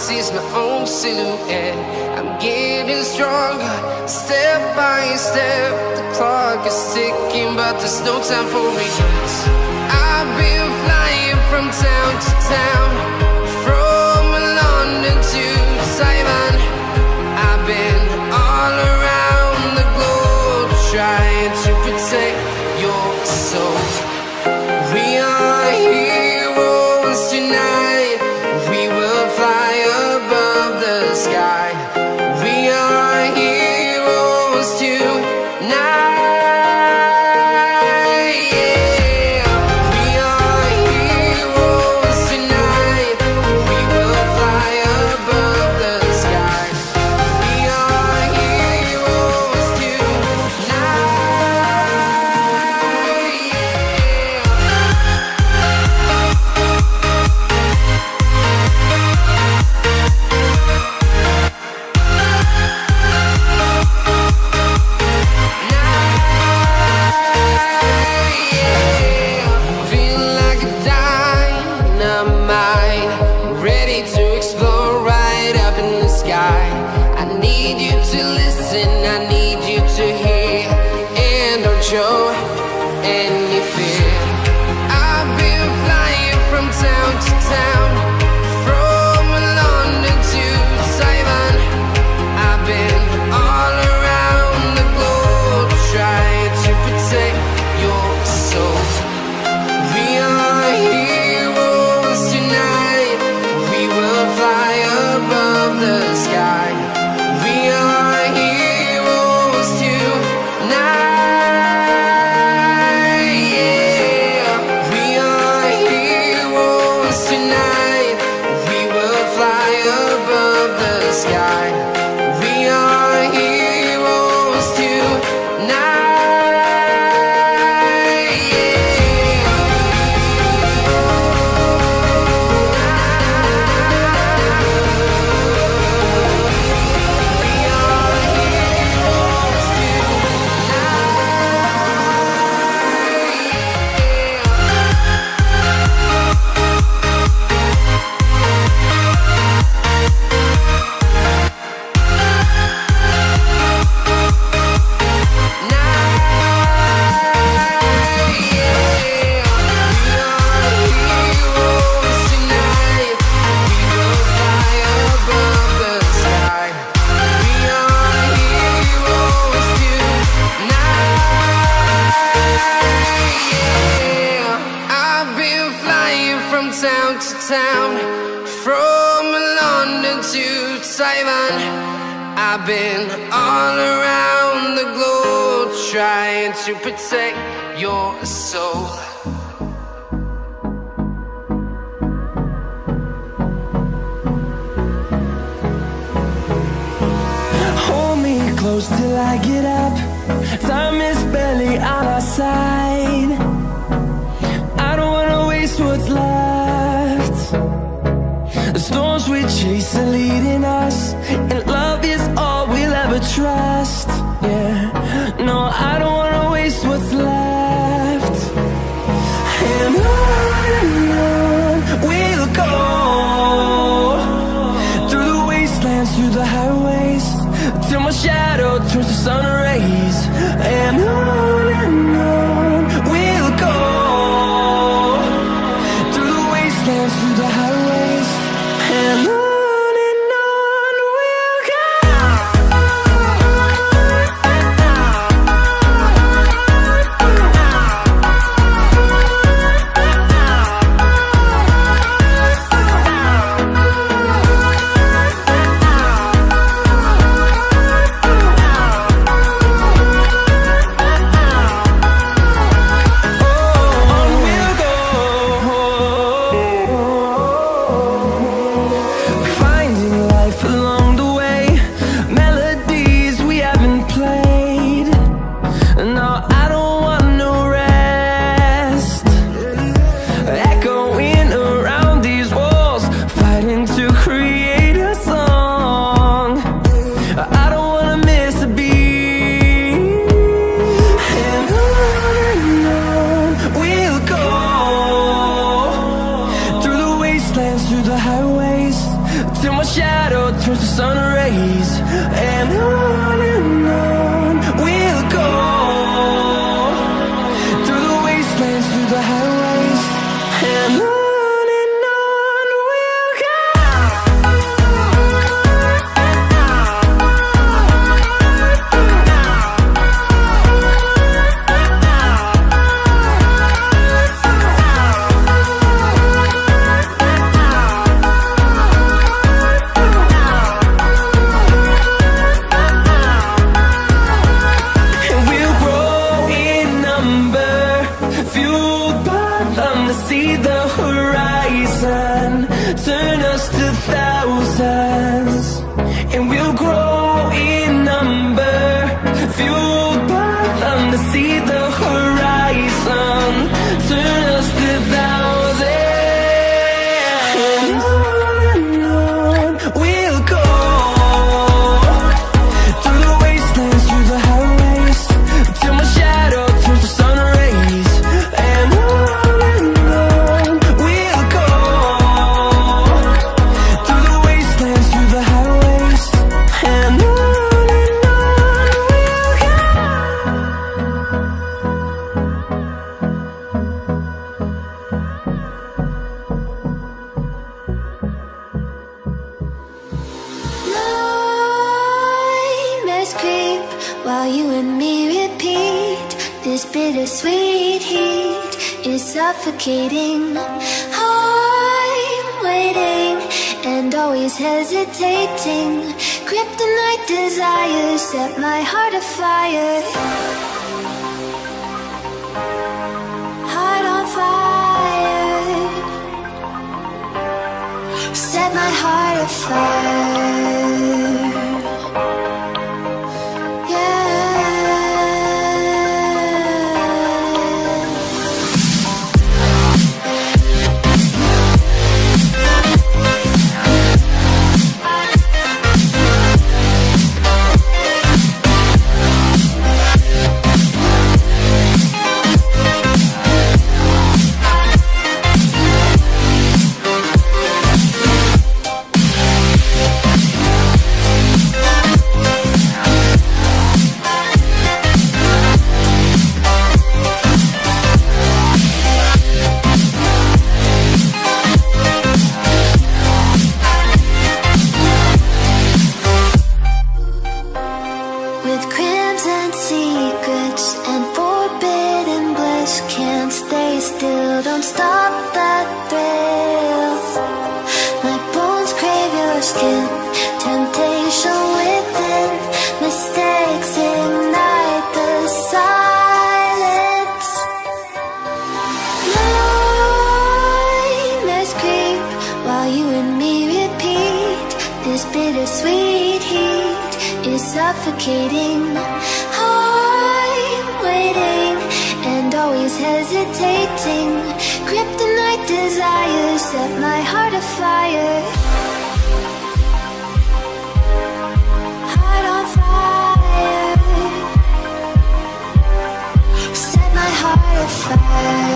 sees my own silhouette. I'm getting stronger, step by step. The clock is ticking, but there's no time for regrets. I've been flying from town to town, from London to Taiwan. I've been all around the globe, trying to protect your soul. We are heroes tonight. We will fly above the sky. We are heroes tonight. Show any fear. I've been flying from town to town, from London to Taiwan. I've been all around the globe, trying to protect your soul. We are heroes tonight. We will fly above the sky. We are heroes tonight. Town to town, from London to Taiwan. I've been all around the globe, trying to protect your soul. Hold me close till I get up. Time is barely on our side. I don't wanna waste what's left. The storms we chase are leading us, and love is all we'll ever trust. Yeah, no, I don't wanna waste what's left. And on we'll go, through the wastelands, through the highways, till my shadow turns to sun rays. And on we'll go, through the wastelands, through the highways, and on. shadow turns to sun rays. And on we'll go, through the wastelands, through the highways. And on we'll go. See the horizon turn us to thousands, and we'll grow in number, fueled by them to see the horizon turn us to thousands. And on we'll go, through the wastelands, through the highways, till my shadow turns to sun rays. And while you and me repeat, this bittersweet heat is suffocating. I'm waiting and always hesitating. Kryptonite desires set my heart afire. Heart on fire, set my heart afire. Don't stop that thrill. My bones crave your skin. Temptation within. Mistakes ignite the silence. Nightmares creep while you and me repeat. This bittersweet heat is suffocating. I'm waiting and always hesitating. Kryptonite desires set my heart afire. Heart on fire, set my heart afire.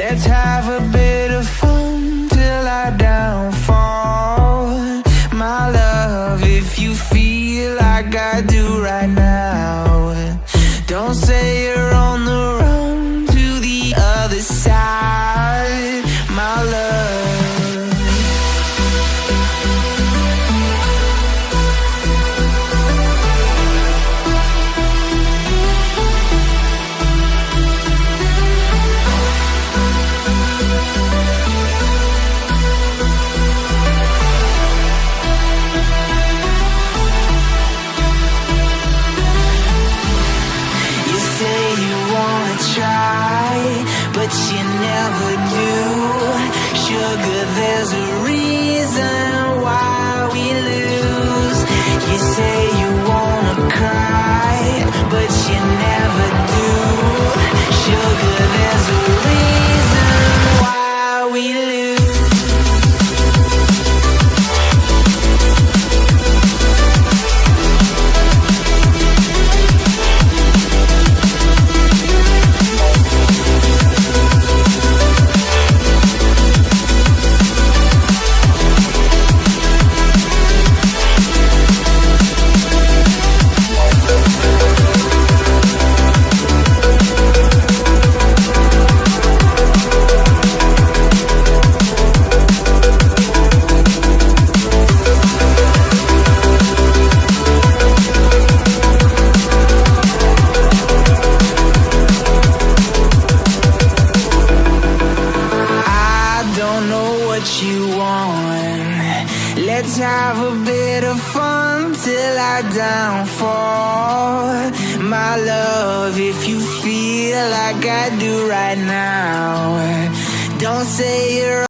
Let's have a bit of fun till I downfall. My love, if you feel like I do right now, don't say you're on the run to the other side, my love. But you never do. Sugar, there's a reason why we lose. You say you wanna cry, but you never do. Sugar, there's a reason why we lose. You want. Let's have a bit of fun till I downfall. My love, if you feel like I do right now, don't say you're